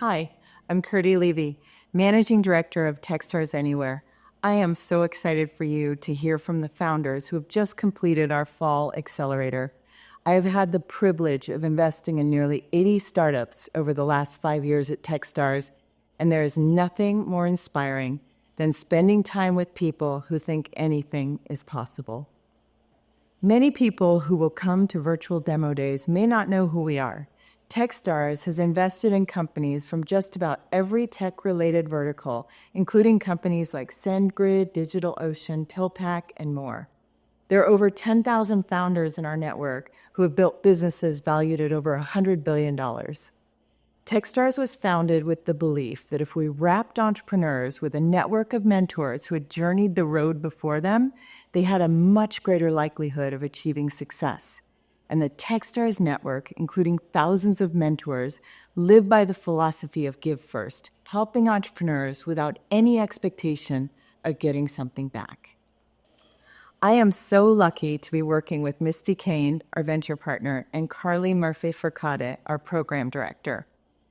Hi, I'm Birdie Levy, Managing Director of Techstars Anywhere. I am so excited for you to hear from the founders who have just completed our fall accelerator. I have had the privilege of investing in nearly 80 startups over the last 5 years at Techstars, and there is nothing more inspiring than spending time with people who think anything is possible. Many people who will come to virtual demo days may not know who we are. Techstars has invested in companies from just about every tech-related vertical, including companies like SendGrid, DigitalOcean, PillPack, and more. There are over 10,000 founders in our network who have built businesses valued at over $100 billion. Techstars was founded with the belief that if we wrapped entrepreneurs with a network of mentors who had journeyed the road before them, they had a much greater likelihood of achieving success. And the Techstars network, including thousands of mentors, live by the philosophy of give first, helping entrepreneurs without any expectation of getting something back. I am so lucky to be working with Misty Kane, our venture partner, and Carly Murphy-Furcade, our program director.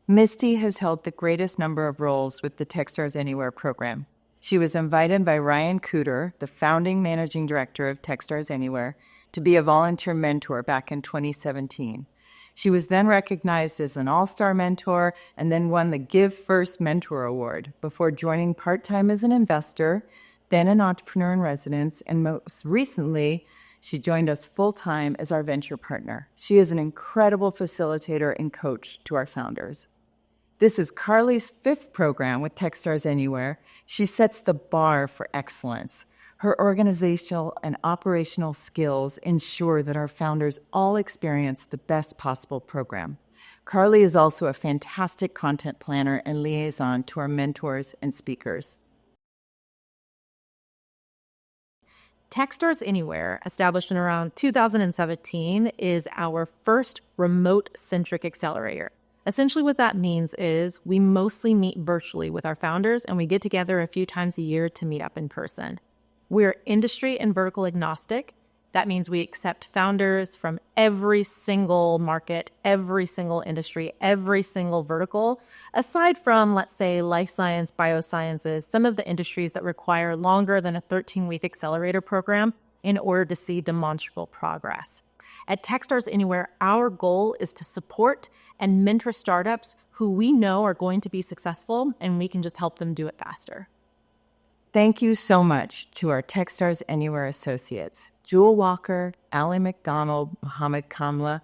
Misty has held the greatest number of roles with the Techstars Anywhere program. She was invited by Ryan Cooter, the founding managing director of Techstars Anywhere, to be a volunteer mentor back in 2017. She was then recognized as an all-star mentor and then won the Give First Mentor Award before joining part-time as an investor, then an entrepreneur in residence, and most recently, she joined us full-time as our venture partner. She is an incredible facilitator and coach to our founders. This is Carly's 5th program with Techstars Anywhere. She sets the bar for excellence. Her organizational and operational skills ensure that our founders all experience the best possible program. Carly is also a fantastic content planner and liaison to our mentors and speakers. Techstars Anywhere, established in around 2017, is our first remote-centric accelerator. Essentially what that means is we mostly meet virtually with our founders, and we get together a few times a year to meet up in person. We're industry and vertical agnostic. That means we accept founders from every single market, every single industry, every single vertical, aside from, let's say, life science, biosciences, some of the industries that require longer than a 13-week accelerator program in order to see demonstrable progress. At Techstars Anywhere, our goal is to support and mentor startups who we know are going to be successful, and we can just help them do it faster. Thank you so much to our Techstars Anywhere associates, Jewel Walker, Ali McDonald, Mohammed Kamla.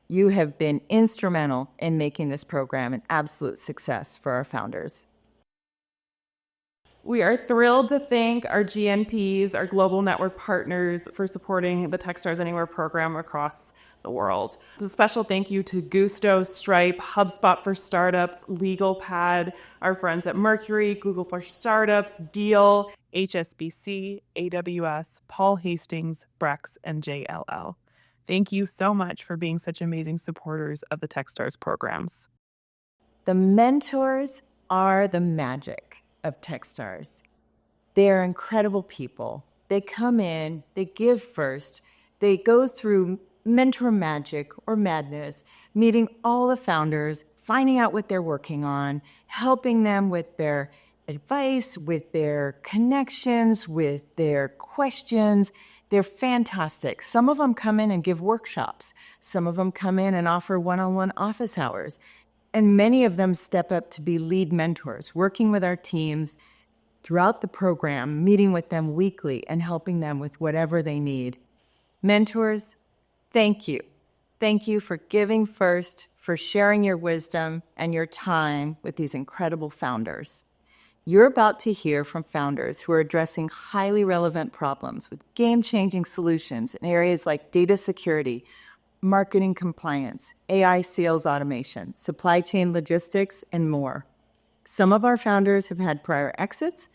You have been instrumental in making this program an absolute success for our founders. We are thrilled to thank our GNPs, our global network partners, for supporting the Techstars Anywhere program across the world. A special thank you to Gusto, Stripe, HubSpot for Startups, LegalPad, our friends at Mercury, Google for Startups, Deal, HSBC, AWS, Paul Hastings, Brex, and JLL. Thank you so much for being such amazing supporters of the Techstars programs. The mentors are the magic of Techstars. They are incredible people. They come in, they give first, they go through mentor magic or madness, meeting all the founders, finding out what they're working on, helping them with their advice, with their connections, with their questions. They're fantastic. Some of them come in and give workshops. Some of them come in and offer one-on-one office hours. And many of them step up to be lead mentors, working with our teams throughout the program, meeting with them weekly and helping them with whatever they need. Mentors, thank you. Thank you for giving first, for sharing your wisdom and your time with these incredible founders. You're about to hear from founders who are addressing highly relevant problems with game-changing solutions in areas like data security, marketing compliance, AI sales automation, supply chain logistics, and more. Some of our founders have had prior exits,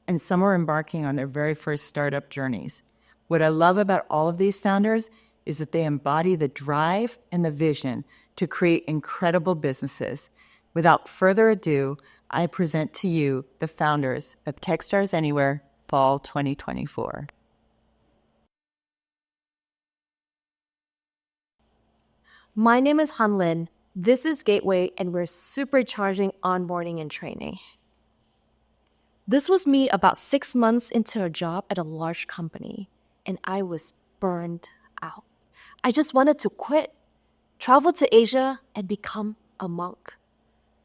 and some are embarking on their very first startup journeys. What I love about all of these founders is that they embody the drive and the vision to create incredible businesses. Without further ado, I present to you the founders of Techstars Anywhere Fall 2024. My name is Han Lin. This is Gateway, and we're supercharging onboarding and training. This was me about 6 months into a job at a large company, and I was burned out. I just wanted to quit, travel to Asia, and become a monk.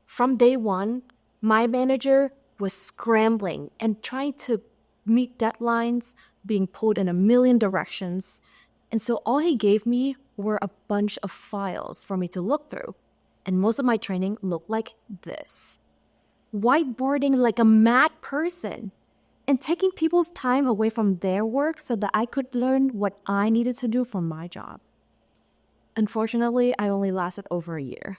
From day one, my manager was scrambling and trying to meet deadlines, being pulled in a million directions. And so all he gave me were a bunch of files for me to look through. And most of my training looked like this. Whiteboarding like a mad person and taking people's time away from their work so that I could learn what I needed to do for my job. Unfortunately, I only lasted over a year.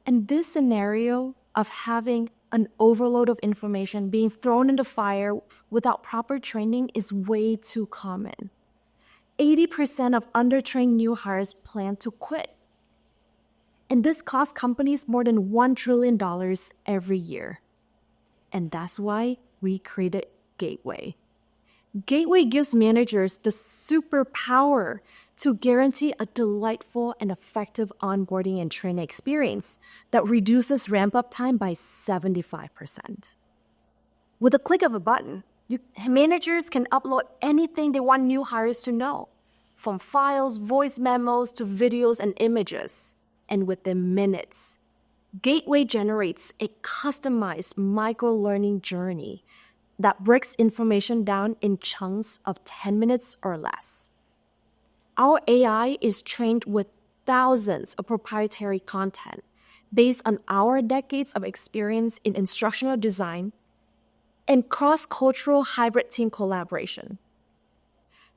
And this scenario of having an overload of information being thrown in the fire without proper training is way too common. 80% of undertrained new hires plan to quit. And this costs companies more than $1 trillion every year. And that's why we created Gateway. Gateway gives managers the superpower to guarantee a delightful and effective onboarding and training experience that reduces ramp-up time by 75%. With a click of a button, managers can upload anything they want new hires to know, from files, voice memos, to videos and images. And within minutes, Gateway generates a customized micro-learning journey that breaks information down in chunks of 10 minutes or less. Our AI is trained with thousands of proprietary content based on our decades of experience in instructional design and cross-cultural hybrid team collaboration.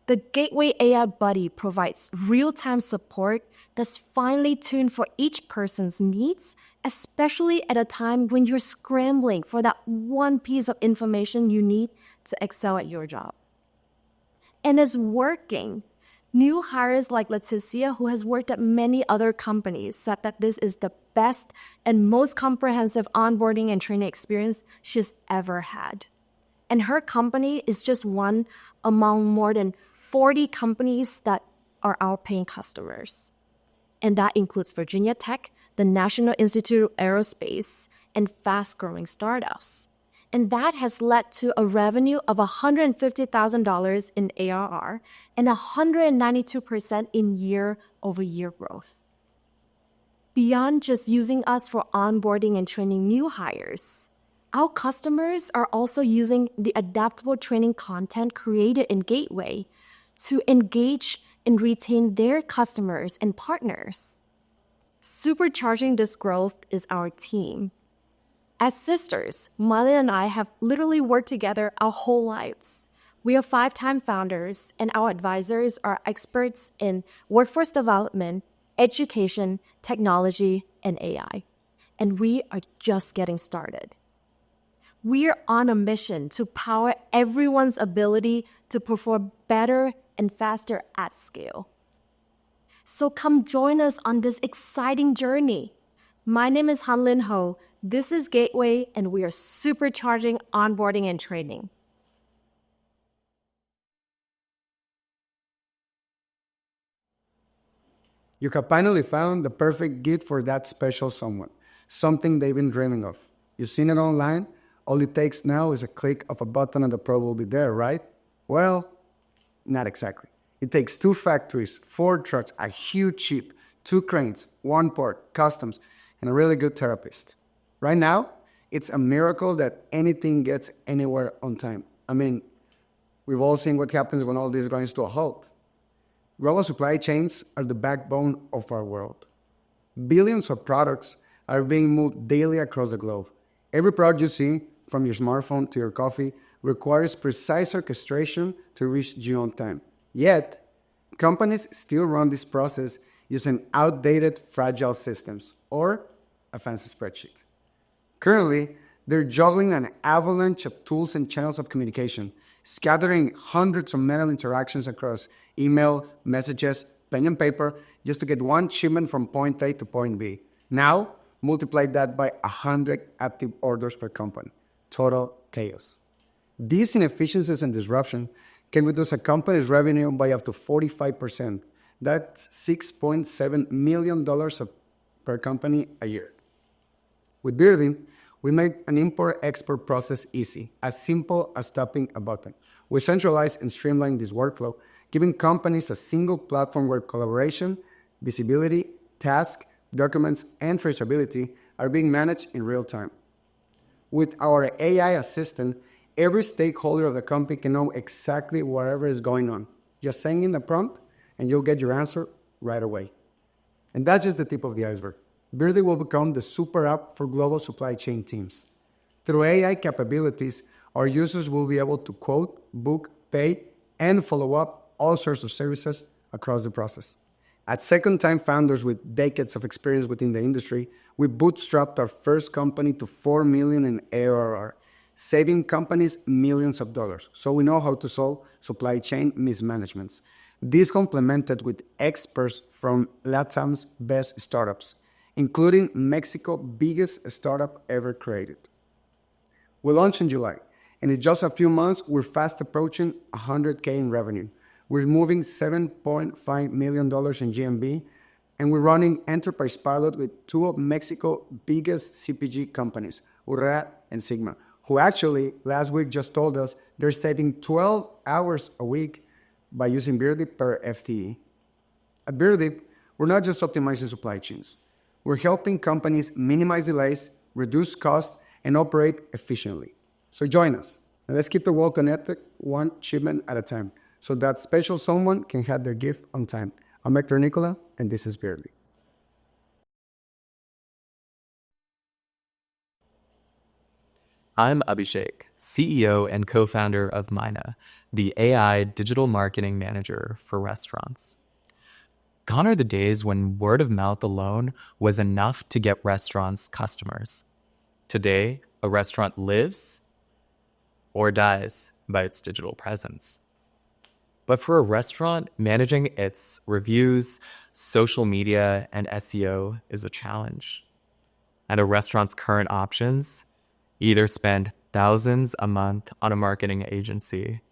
The Gateway AI Buddy provides real-time support that's finely tuned for each person's needs, especially at a time when you're scrambling for that one piece of information you need to excel at your job. And it's working. New hires like Leticia, who has worked at many other companies, said that this is the best and most comprehensive onboarding and training experience she's ever had. And her company is just one among more than 40 companies that are our paying customers. And that includes Virginia Tech, the National Institute of Aerospace, and fast-growing startups. And that has led to a revenue of $150,000 in ARR and 192% in year-over-year growth. Beyond just using us for onboarding and training new hires, our customers are also using the adaptable training content created in Gateway to engage and retain their customers and partners. Supercharging this growth is our team. As sisters, Myna and I have literally worked together our whole lives. We are 5-time founders, and our advisors are experts in workforce development, education, technology, and AI. And we are just getting started. We are on a mission to power everyone's ability to perform better and faster at scale. So come join us on this exciting journey. My name is Han-Lin Ho. This is Gateway, and we are supercharging onboarding and training. You have finally found the perfect gift for that special someone, something they've been dreaming of. You've seen it online? All it takes now is a click of a button and the pro will be there, right? Well, not exactly. It takes 2 factories, 4 trucks, a huge ship, 2 cranes, 1 port, customs, and a really good therapist. Right now, it's a miracle that anything gets anywhere on time. I mean, we've all seen what happens when all this grinds to a halt. Global supply chains are the backbone of our world. Billions of products are being moved daily across the globe. Every product you see, from your smartphone to your coffee, requires precise orchestration to reach you on time. Yet, companies still run this process using outdated, fragile systems or a fancy spreadsheet. Currently, they're juggling an avalanche of tools and channels of communication, scattering hundreds of manual interactions across email, messages, pen and paper, just to get one shipment from point A to point B. Now, multiply that by 100 active orders per company. Total chaos. These inefficiencies and disruption can reduce a company's revenue by up to 45%. That's $6.7 million of per company a year. With Birdie, we made an import-export process easy, as simple as tapping a button. We centralized and streamlined this workflow, giving companies a single platform where collaboration, visibility, tasks, documents, and traceability are being managed in real time. With our AI assistant, every stakeholder of the company can know exactly whatever is going on. Just send in the prompt, and you'll get your answer right away. And that's just the tip of the iceberg. Birdie will become the super app for global supply chain teams. Through AI capabilities, our users will be able to quote, book, pay, and follow up all sorts of services across the process. At second-time founders with decades of experience within the industry, we bootstrapped our first company to $4 million in ARR, saving companies millions of dollars. So we know how to solve supply chain mismanagements. This complemented with experts from LATAM's best startups, including Mexico's biggest startup ever created. We launched in July, and in just a few months, we're fast approaching $100K in revenue. We're moving $7.5 million in GMV, and we're running enterprise pilot with two of Mexico's biggest CPG companies, Warrant and Sigma, who actually last week just told us they're saving 12 hours a week by using Birdie per FTE. At Birdie, we're not just optimizing supply chains. We're helping companies minimize delays, reduce costs, and operate efficiently. So join us, and let's keep the world connected one shipment at a time, so that special someone can have their gift on time. I'm Hector Nicola, and this is Birdie. I'm Abhishek, CEO and co-founder of Myna, the AI digital marketing manager for restaurants. Gone are the days when word of mouth alone was enough to get restaurants customers. Today, a restaurant lives or dies by its digital presence. But for a restaurant, managing its reviews, social media, and SEO is a challenge. And a restaurant's current options either spend thousands a month on a marketing agency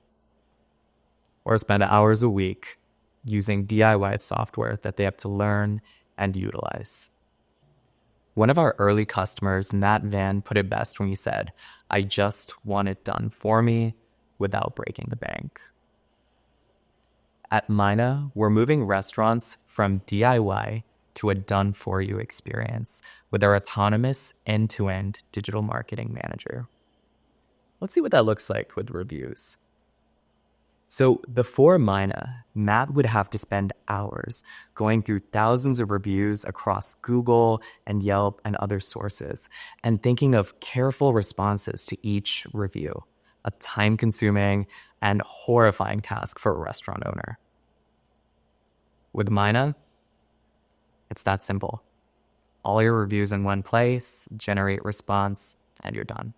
or spend hours a week using DIY software that they have to learn and utilize. One of our early customers, Matt Van, put it best when he said, "I just want it done for me without breaking the bank." At Myna, we're moving restaurants from DIY to a done-for-you experience with our autonomous end-to-end digital marketing manager. Let's see what that looks like with reviews. So before Myna, Matt would have to spend hours going through thousands of reviews across Google and Yelp and other sources and thinking of careful responses to each review, a time-consuming and horrifying task for a restaurant owner. With Myna, it's that simple. All your reviews in one place, generate response, and you're done.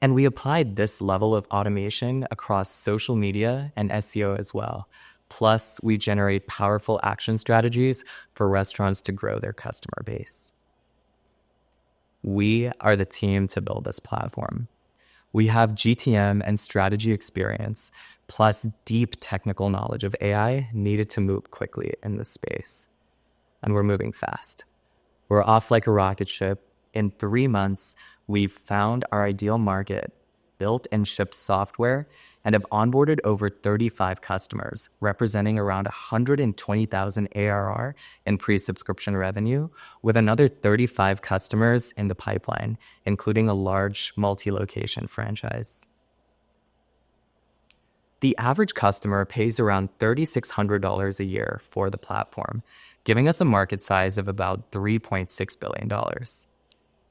And we applied this level of automation across social media and SEO as well. Plus, we generate powerful action strategies for restaurants to grow their customer base. We are the team to build this platform. We have GTM and strategy experience, plus deep technical knowledge of AI needed to move quickly in this space. And we're moving fast. We're off like a rocket ship. In 3 months, we've found our ideal market, built and shipped software, and have onboarded over 35 customers, representing around 120,000 ARR in pre-subscription revenue, with another 35 customers in the pipeline, including a large multi-location franchise. The average customer pays around $3,600 a year for the platform, giving us a market size of about $3.6 billion.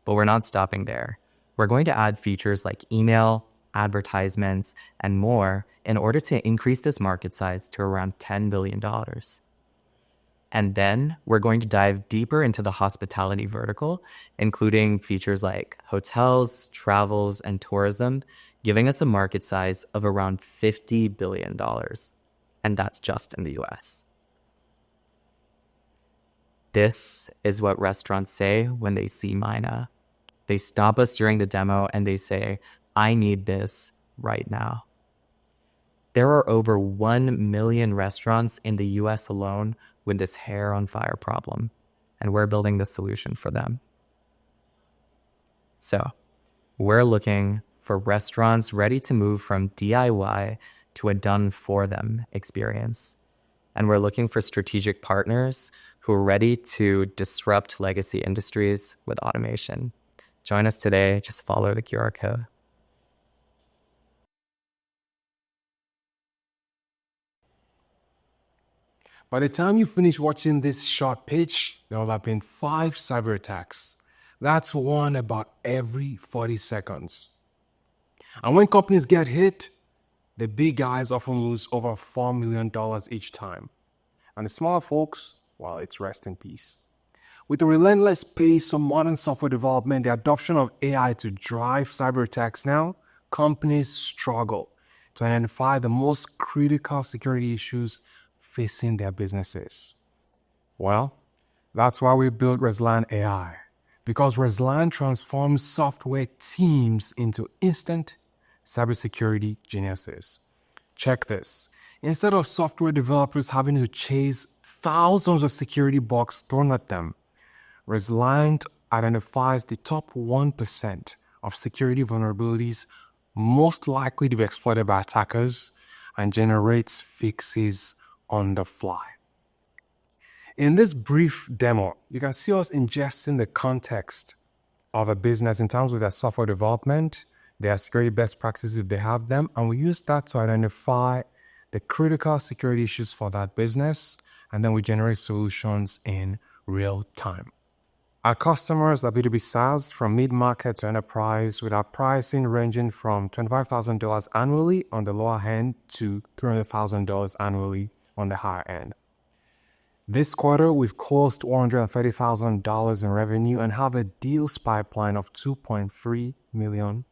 But we're not stopping there. We're going to add features like email, advertisements, and more in order to increase this market size to around $10 billion. And then we're going to dive deeper into the hospitality vertical, including features like hotels, travels, and tourism, giving us a market size of around $50 billion. And that's just in the US. This is what restaurants say when they see Myna. They stop us during the demo and they say, "I need this right now." There are over 1 million restaurants in the US alone with this hair on fire problem. and we're building the solution for them. So we're looking for restaurants ready to move from DIY to a done-for-them experience. And we're looking for strategic partners who are ready to disrupt legacy industries with automation. Join us today. Just follow the QR code. By the time you finish watching this short pitch, there will have been 5 cyber attacks. That's one about every 40 seconds. And when companies get hit, the big guys often lose over $4 million each time. And the smaller folks, well, it's rest in peace. With the relentless pace of modern software development, the adoption of AI to drive cyber attacks now, companies struggle to identify the most critical security issues facing their businesses. Well, that's why we built Rezliant AI. Because Rezliant transforms software teams into instant cybersecurity geniuses. Check this. Instead of software developers having to chase thousands of security bugs thrown at them, Rezliant identifies the top 1% of security vulnerabilities most likely to be exploited by attackers and generates fixes on the fly. In this brief demo, you can see us ingesting the context of a business in terms of their software development, their security best practices if they have them, and we use that to identify the critical security issues for that business, and then we generate solutions in real time. Our customers are B2B SaaS from mid-market to enterprise, with our pricing ranging from $25,000 annually on the lower end to $300,000 annually on the higher end. This quarter, we've closed $130,000 in revenue and have a deals pipeline of $2.3 million.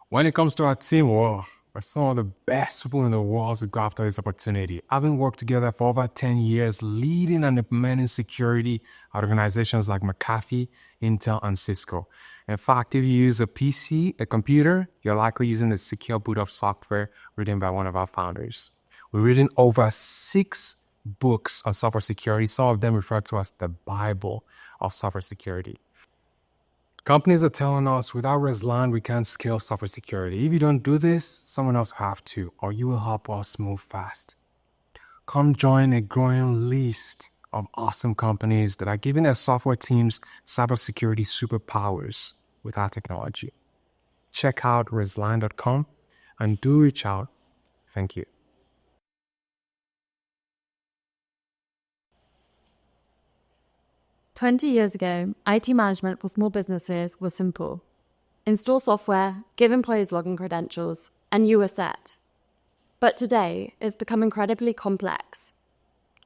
When it comes to our team, we're some of the best people in the world to go after this opportunity. Having worked together for over 10 years, leading and implementing security at organizations like McAfee, Intel, and Cisco. In fact, if you use a PC, a computer, you're likely using the secure boot of software written by one of our founders. We've written over 6 books on software security, some of them referred to as the Bible of software security. Companies are telling us without Rezliant, we can't scale software security. If you don't do this, someone else will have to, or you will help us move fast. Come join a growing list of awesome companies that are giving their software teams cybersecurity superpowers with our technology. Check out Rezliant.com and do reach out. Thank you. "20 years ago, IT management for small businesses was simple. Install software, give employees login credentials, and you were set. But today, it's become incredibly complex.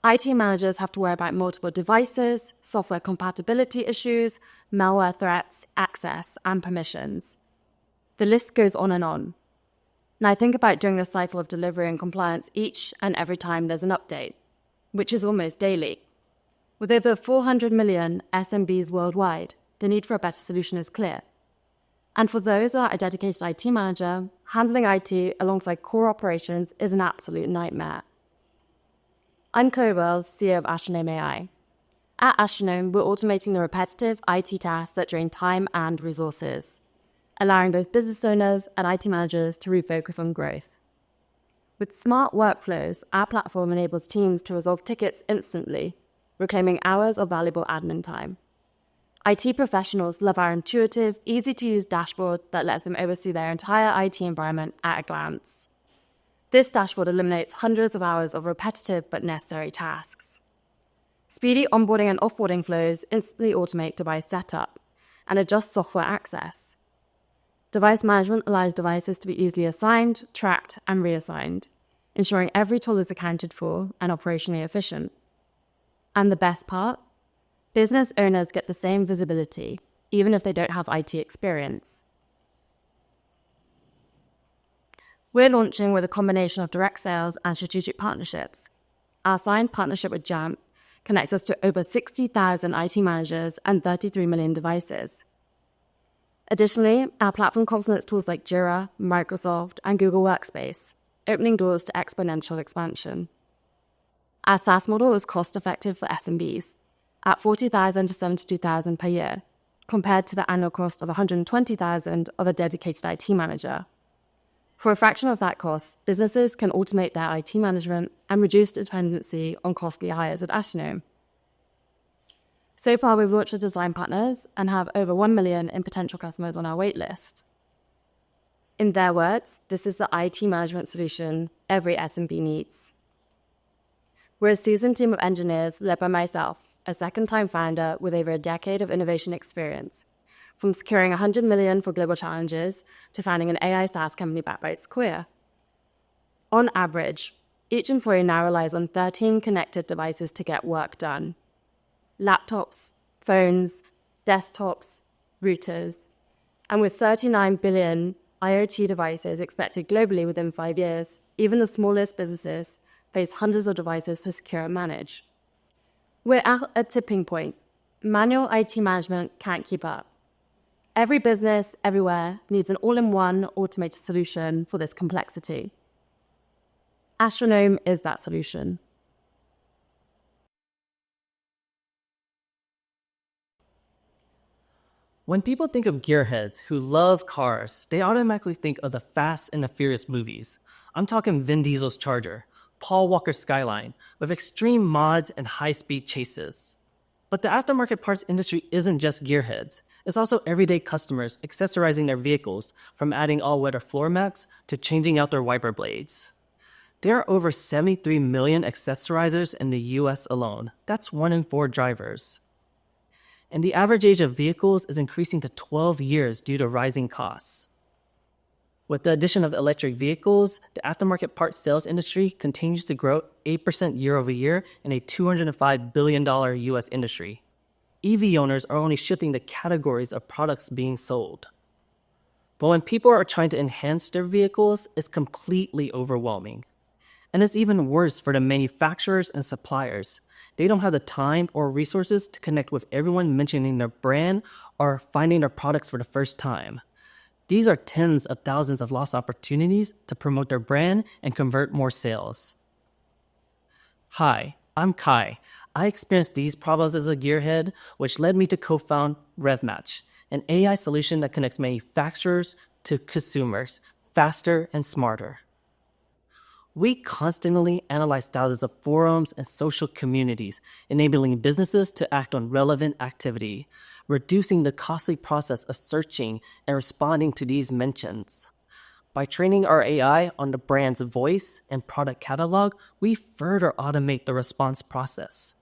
IT managers have to worry about multiple devices, software compatibility issues, malware threats, access, and permissions. The list goes on and on. Now think about doing the cycle of delivery and compliance each and every time there's an update, which is almost daily. With over 400 million SMBs worldwide, the need for a better solution is clear. And for those without a dedicated IT manager, handling IT alongside core operations is an absolute nightmare. I'm Chloe Wells, CEO of Astronome AI. At Astronome, we're automating the repetitive IT tasks that drain time and resources, allowing both business owners and IT managers to refocus on growth. With smart workflows, our platform enables teams to resolve tickets instantly, reclaiming hours of valuable admin time. IT professionals love our intuitive, easy-to-use dashboard that lets them oversee their entire IT environment at a glance. This dashboard eliminates hundreds of hours of repetitive but necessary tasks. Speedy onboarding and offboarding flows instantly automate device setup and adjust software access. Device management allows devices to be easily assigned, tracked, and reassigned, ensuring every tool is accounted for and operationally efficient. And the best part? Business owners get the same visibility, even if they don't have IT experience. We're launching with a combination of direct sales and strategic partnerships. Our signed partnership with Jamf connects us to over 60,000 IT managers and 33 million devices. Additionally, our platform complements tools like Jira, Microsoft, and Google Workspace, opening doors to exponential expansion. Our SaaS model is cost-effective for SMBs at $40,000 to $72,000 per year, compared to the annual cost of $120,000 of a dedicated IT manager. For a fraction of that cost, businesses can automate their IT management and reduce dependency on costly hires at Astronome. So far, we've launched with design partners and have over 1 million in potential customers on our waitlist. In their words, this is the IT management solution every SMB needs. We're a seasoned team of engineers led by myself, a second-time founder with over a decade of innovation experience, from securing $100 million for global challenges to founding an AI SaaS company backed by Square. On average, each employee now relies on 13 connected devices to get work done. Laptops, phones, desktops, routers, and with 39 billion IoT devices expected globally within 5 years, even the smallest businesses face hundreds of devices to secure and manage. We're at a tipping point. Manual IT management can't keep up. Every business, everywhere, needs an all-in-one automated solution for this complexity. Astronome is that solution. When people think of gearheads who love cars, they automatically think of the Fast and the Furious movies. I'm talking Vin Diesel's Charger, Paul Walker's Skyline, with extreme mods and high-speed chases. But the aftermarket parts industry isn't just gearheads. It's also everyday customers accessorizing their vehicles, from adding all-weather floor mats to changing out their wiper blades. There are over 73 million accessorizers in the US alone. That's 1 in 4 drivers. And the average age of vehicles is increasing to 12 years due to rising costs. With the addition of electric vehicles, the aftermarket parts sales industry continues to grow 8% year over year in a $205 billion US industry. EV owners are only shifting the categories of products being sold. But when people are trying to enhance their vehicles, it's completely overwhelming. And it's even worse for the manufacturers and suppliers. They don't have the time or resources to connect with everyone mentioning their brand or finding their products for the first time. These are tens of thousands of lost opportunities to promote their brand and convert more sales. Hi, I'm Kai. I experienced these problems as a gearhead, which led me to co-found RevMatch, an AI solution that connects manufacturers to consumers faster and smarter. We constantly analyze thousands of forums and social communities, enabling businesses to act on relevant activity, reducing the costly process of searching and responding to these mentions. By training our AI on the brand's voice and product catalog, we further automate the response process.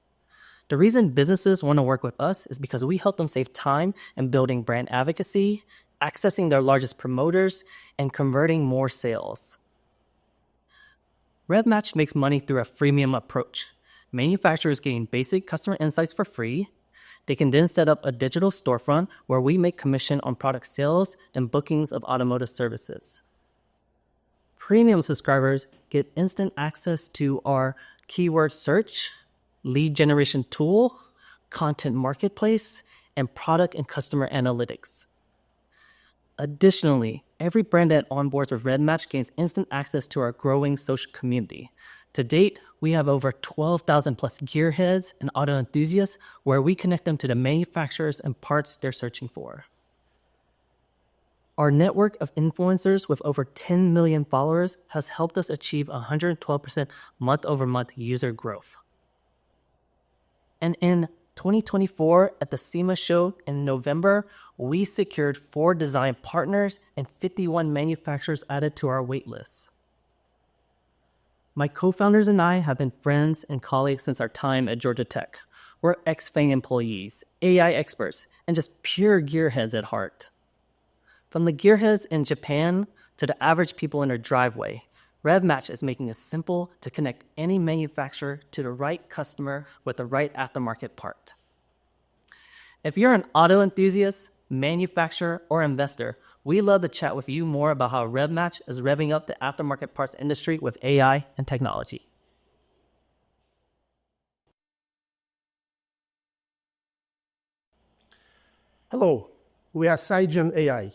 The reason businesses want to work with us is because we help them save time in building brand advocacy, accessing their largest promoters, and converting more sales. RevMatch makes money through a freemium approach. Manufacturers gain basic customer insights for free. They can then set up a digital storefront where we make commission on product sales and bookings of automotive services. Premium subscribers get instant access to our keyword search, lead generation tool, content marketplace, and product and customer analytics. Additionally, every brand that onboards with RevMatch gains instant access to our growing social community. To date, we have over 12,000 plus gearheads and auto enthusiasts where we connect them to the manufacturers and parts they're searching for. Our network of influencers with over 10 million followers has helped us achieve 112% month-over-month user growth. And in 2024, at the SEMA show in November, we secured 4 design partners and 51 manufacturers added to our waitlist. My co-founders and I have been friends and colleagues since our time at Georgia Tech. We're ex-FANG employees, AI experts, and just pure gearheads at heart. From the gearheads in Japan to the average people in their driveway, RevMatch is making it simple to connect any manufacturer to the right customer with the right aftermarket part. If you're an auto enthusiast, manufacturer, or investor, we'd love to chat with you more about how RevMatch is revving up the aftermarket parts industry with AI and technology. Hello, we are Sigen AI.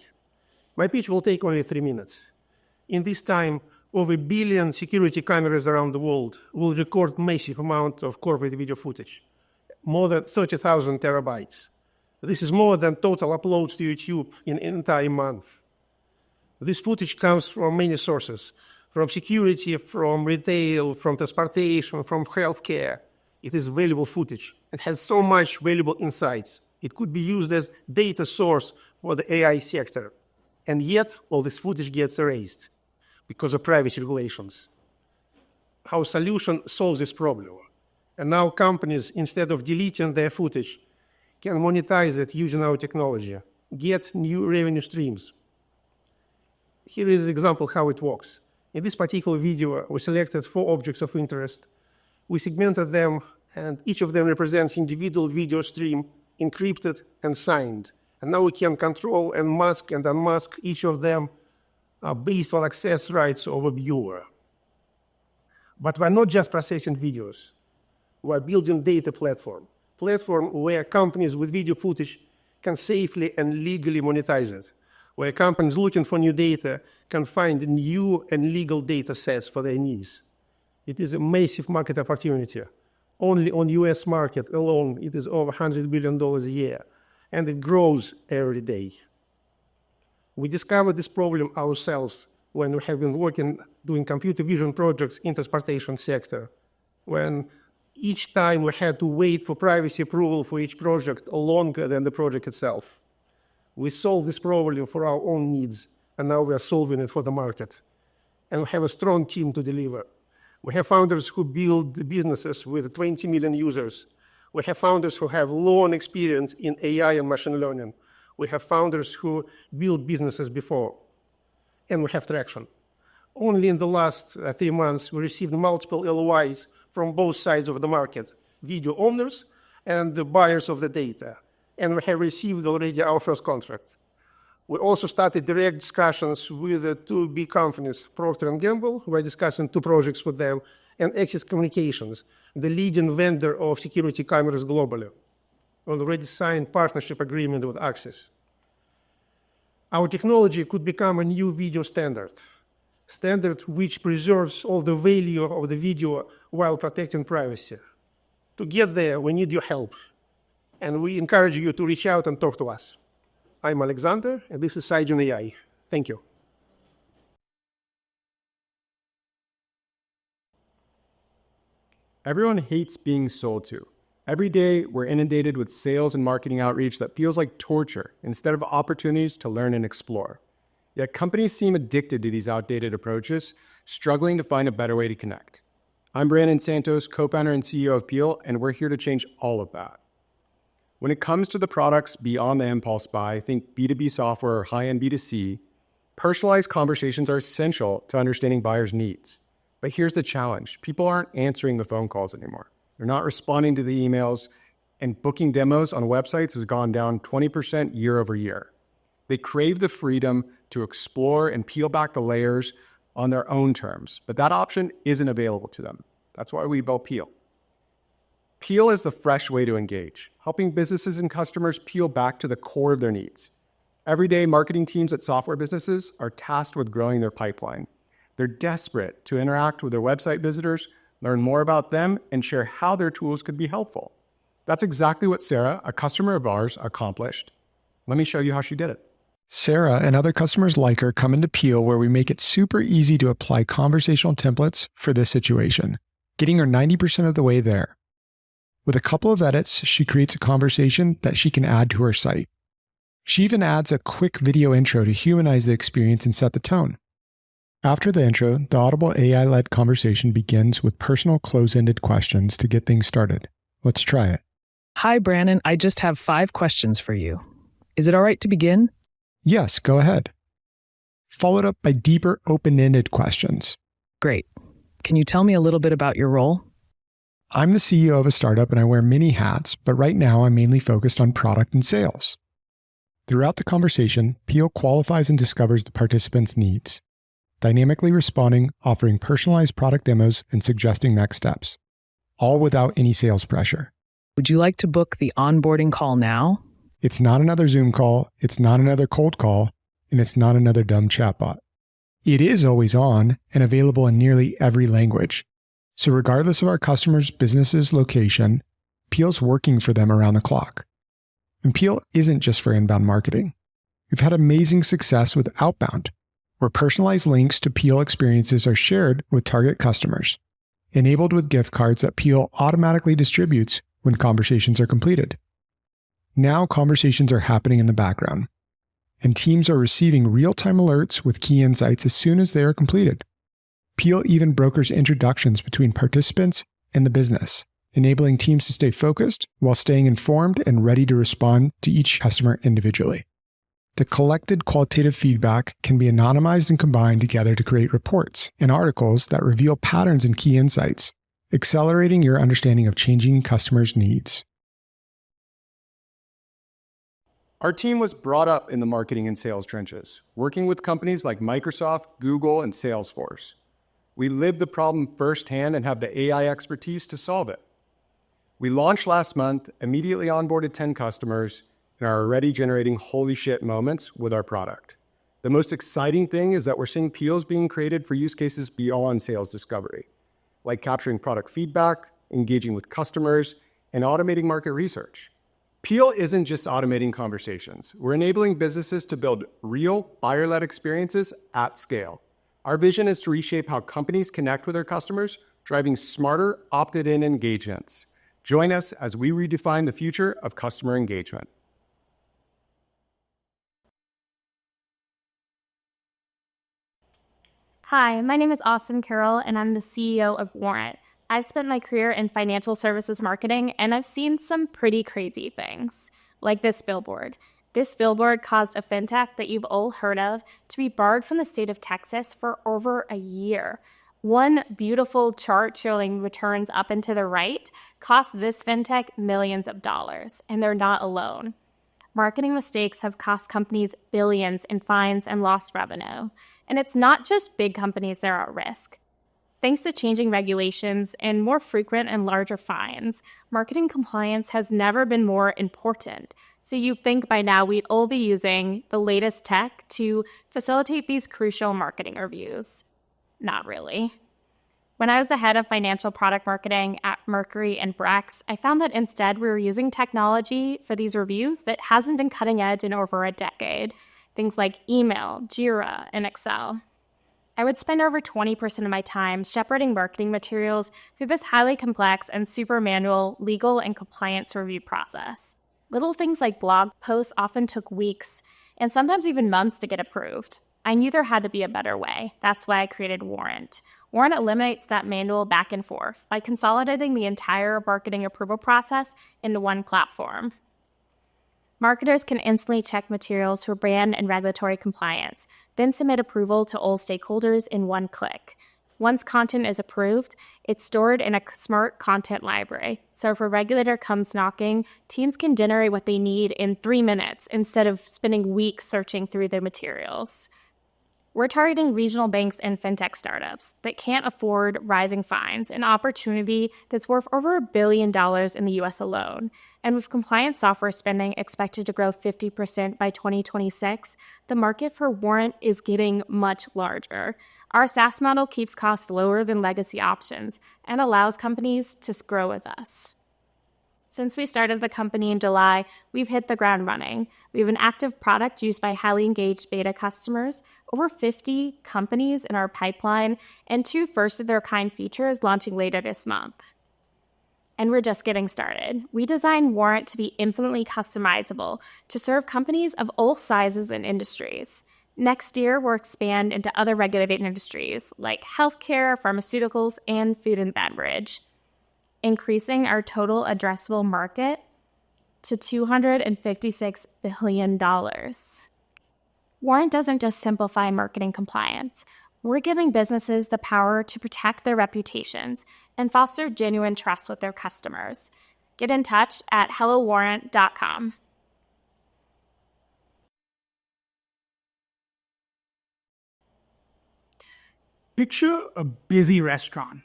My pitch will take only 3 minutes. In this time, over 1 billion security cameras around the world will record massive amount of corporate video footage, more than 30,000 terabytes. This is more than total uploads to YouTube in an entire month. This footage comes from many sources, from security, from retail, from transportation, from healthcare. It is valuable footage. It has so much valuable insights. It could be used as data source for the AI sector. And yet, all this footage gets erased because of privacy regulations. Our solution solves this problem. And now companies, instead of deleting their footage, can monetize it using our technology, get new revenue streams. Here is an example how it works. In this particular video, we selected 4 objects of interest. We segmented them, and each of them represents individual video stream, encrypted and signed. And now we can control and mask and unmask each of them based on access rights of a viewer. But we're not just processing videos. We're building data platform where companies with video footage can safely and legally monetize it, where companies looking for new data can find new and legal data sets for their needs. It is a massive market opportunity. Only on the US market alone, it is over $100 billion a year, and it grows every day. We discovered this problem ourselves when we have been doing computer vision projects in the transportation sector, when each time we had to wait for privacy approval for each project longer than the project itself. We solved this problem for our own needs, and now we are solving it for the market. And we have a strong team to deliver. We have founders who build businesses with 20 million users. We have founders who have long experience in AI and machine learning. We have founders who built businesses before. And we have traction. Only in the last 3 months, we received multiple LOIs from both sides of the market, video owners and the buyers of the data. And we have received already our first contract. We also started direct discussions with the 2 big companies, Procter & Gamble. We're discussing 2 projects with them, and Access Communications, the leading vendor of security cameras globally. We already signed partnership agreement with Access. Our technology could become a new video standard which preserves all the value of the video while protecting privacy. To get there, we need your help, and we encourage you to reach out and talk to us. I'm Alexander, and this is Sigen AI. Thank you. Everyone hates being sold to. Every day, we're inundated with sales and marketing outreach that feels like torture instead of opportunities to learn and explore. Yet companies seem addicted to these outdated approaches, struggling to find a better way to connect. I'm Brandon Santos, co-founder and CEO of Peel, and we're here to change all of that. When it comes to the products beyond the impulse buy, think B2B software or high-end B2C, personalized conversations are essential to understanding buyers' needs. But here's the challenge. People aren't answering the phone calls anymore. They're not responding to the emails, and booking demos on websites has gone down 20% year over year. They crave the freedom to explore and peel back the layers on their own terms, but that option isn't available to them. That's why we built Peel. Peel is the fresh way to engage, helping businesses and customers peel back to the core of their needs. Every day, marketing teams at software businesses are tasked with growing their pipeline. They're desperate to interact with their website visitors, learn more about them, and share how their tools could be helpful. That's exactly what Sarah, a customer of ours, accomplished. Let me show you how she did it. Sarah and other customers like her come into Peel, where we make it super easy to apply conversational templates for this situation, getting her 90% of the way there. With a couple of edits, she creates a conversation that she can add to her site. She even adds a quick video intro to humanize the experience and set the tone. After the intro, the audible AI-led conversation begins with personal close-ended questions to get things started. Let's try it. Hi, Brandon. I just have 5 questions for you. Is it all right to begin? Yes, go ahead. Followed up by deeper, open-ended questions. Great. Can you tell me a little bit about your role? I'm the CEO of a startup and I wear many hats, but right now I'm mainly focused on product and sales. Throughout the conversation, Peel qualifies and discovers the participants' needs, dynamically responding, offering personalized product demos, and suggesting next steps, all without any sales pressure. Would you like to book the onboarding call now? It's not another Zoom call, it's not another cold call, and it's not another dumb chatbot. It is always on and available in nearly every language. So regardless of our customer's business's location, Peel's working for them around the clock. And Peel isn't just for inbound marketing. We've had amazing success with outbound, where personalized links to Peel experiences are shared with target customers, enabled with gift cards that Peel automatically distributes when conversations are completed. Now conversations are happening in the background, and teams are receiving real-time alerts with key insights as soon as they are completed. Peel even brokers introductions between participants and the business, enabling teams to stay focused while staying informed and ready to respond to each customer individually. The collected qualitative feedback can be anonymized and combined together to create reports and articles that reveal patterns and key insights, accelerating your understanding of changing customers' needs. Our team was brought up in the marketing and sales trenches, working with companies like Microsoft, Google, and Salesforce. We lived the problem firsthand and have the AI expertise to solve it. We launched last month, immediately onboarded 10 customers, and are already generating holy shit moments with our product. The most exciting thing is that we're seeing Peels being created for use cases beyond sales discovery, like capturing product feedback, engaging with customers, and automating market research. Peel isn't just automating conversations. We're enabling businesses to build real buyer-led experiences at scale. Our vision is to reshape how companies connect with their customers, driving smarter, opted-in engagements. Join us as we redefine the future of customer engagement. Hi, my name is Austin Carroll, and I'm the CEO of Warrant. I've spent my career in financial services marketing, and I've seen some pretty crazy things, like this billboard. This billboard caused a fintech that you've all heard of to be barred from the state of Texas for over a year. One beautiful chart showing returns up and to the right cost this fintech millions of dollars, and they're not alone. Marketing mistakes have cost companies billions in fines and lost revenue. And it's not just big companies that are at risk. Thanks to changing regulations and more frequent and larger fines, marketing compliance has never been more important. So you'd think by now we'd all be using the latest tech to facilitate these crucial marketing reviews. Not really. When I was the head of financial product marketing at Mercury and Brex, I found that instead we were using technology for these reviews that hasn't been cutting edge in over a decade. Things like email, Jira, and Excel. I would spend over 20% of my time shepherding marketing materials through this highly complex and super manual legal and compliance review process. Little things like blog posts often took weeks and sometimes even months to get approved. I knew there had to be a better way. That's why I created Warrant. Warrant eliminates that manual back and forth by consolidating the entire marketing approval process into one platform. Marketers can instantly check materials for brand and regulatory compliance, then submit approval to all stakeholders in one click. Once content is approved, it's stored in a smart content library. So if a regulator comes knocking, teams can generate what they need in 3 minutes instead of spending weeks searching through their materials. We're targeting regional banks and fintech startups that can't afford rising fines, an opportunity that's worth over $1 billion in the US alone. And with compliance software spending expected to grow 50% by 2026, the market for Warrant is getting much larger. Our SaaS model keeps costs lower than legacy options and allows companies to grow with us. Since we started the company in July, we've hit the ground running. We have an active product used by highly engaged beta customers, over 50 companies in our pipeline, and 2 first-of-their-kind features launching later this month. And we're just getting started. We designed Warrant to be infinitely customizable to serve companies of all sizes and industries. Next year, we'll expand into other regulated industries like healthcare, pharmaceuticals, and food and beverage, increasing our total addressable market to $256 billion. Warrant doesn't just simplify marketing compliance. We're giving businesses the power to protect their reputations and foster genuine trust with their customers. Get in touch at hellowarrant.com. Picture a busy restaurant.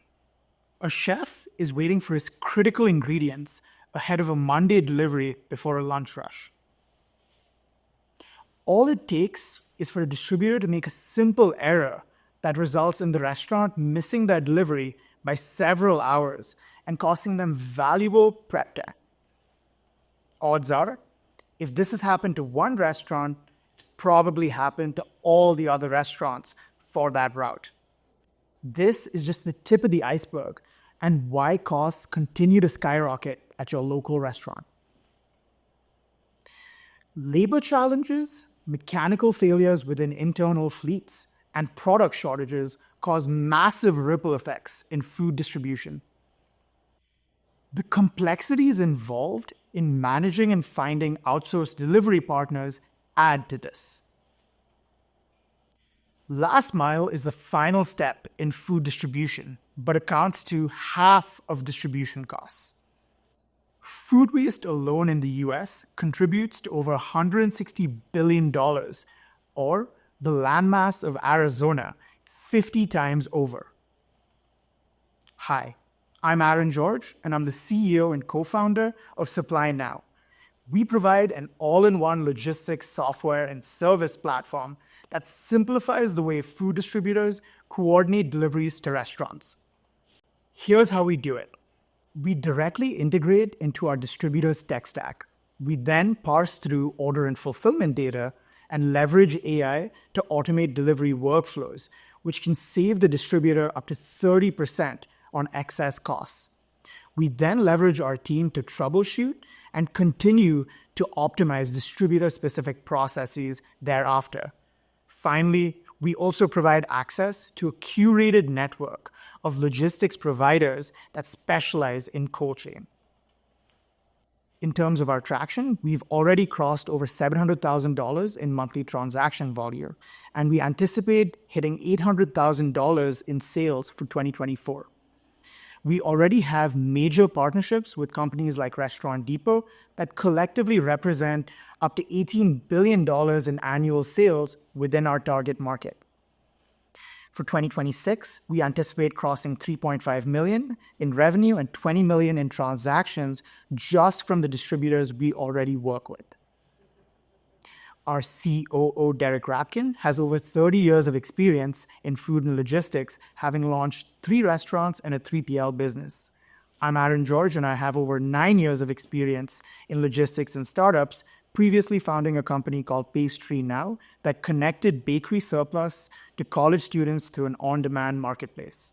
A chef is waiting for his critical ingredients ahead of a Monday delivery before a lunch rush. All it takes is for a distributor to make a simple error that results in the restaurant missing their delivery by several hours and costing them valuable prep time. Odds are, if this has happened to one restaurant, it's probably happened to all the other restaurants for that route. This is just the tip of the iceberg and why costs continue to skyrocket at your local restaurant. Labor challenges, mechanical failures within internal fleets, and product shortages cause massive ripple effects in food distribution. The complexities involved in managing and finding outsourced delivery partners add to this. Last mile is the final step in food distribution, but accounts to half of distribution costs. Food waste alone in the US contributes to over $160 billion, or the landmass of Arizona 50 times over. Hi, I'm Aaron George, and I'm the CEO and co-founder of SupplyNow. We provide an all-in-one logistics software and service platform that simplifies the way food distributors coordinate deliveries to restaurants. Here's how we do it. We directly integrate into our distributor's tech stack. We then parse through order and fulfillment data and leverage AI to automate delivery workflows, which can save the distributor up to 30% on excess costs. We then leverage our team to troubleshoot and continue to optimize distributor-specific processes thereafter. Finally, we also provide access to a curated network of logistics providers that specialize in cold chain. In terms of our traction, we've already crossed over $700,000 in monthly transaction volume, and we anticipate hitting $800,000 in sales for 2024. We already have major partnerships with companies like Restaurant Depot that collectively represent up to $18 billion in annual sales within our target market. For 2026, we anticipate crossing $3.5 million in revenue and $20 million in transactions just from the distributors we already work with. Our COO, Derek Rapkin, has over 30 years of experience in food and logistics, having launched 3 restaurants and a 3PL business. I'm Aaron George, and I have over 9 years of experience in logistics and startups, previously founding a company called Pastry Now that connected bakery surplus to college students through an on-demand marketplace.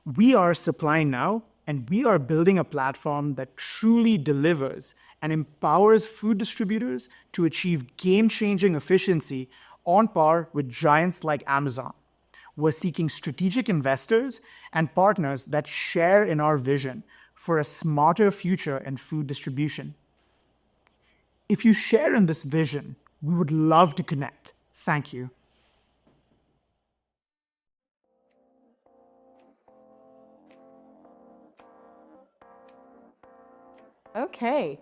We are SupplyNow, and we are building a platform that truly delivers and empowers food distributors to achieve game-changing efficiency on par with giants like Amazon. We're seeking strategic investors and partners that share in our vision for a smarter future in food distribution. If you share in this vision, we would love to connect. Thank you. Okay.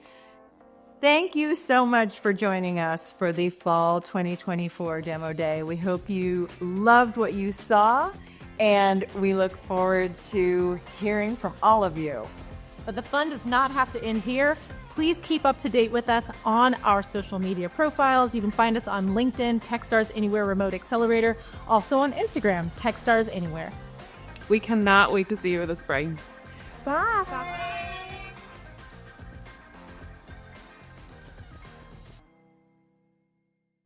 Thank you so much for joining us for the Fall 2024 Demo Day. We hope you loved what you saw, and we look forward to hearing from all of you. But the fun does not have to end here. Please keep up to date with us on our social media profiles. You can find us on LinkedIn, Techstars Anywhere Remote Accelerator, also on Instagram, Techstars Anywhere. We cannot wait to see you this spring. Bye.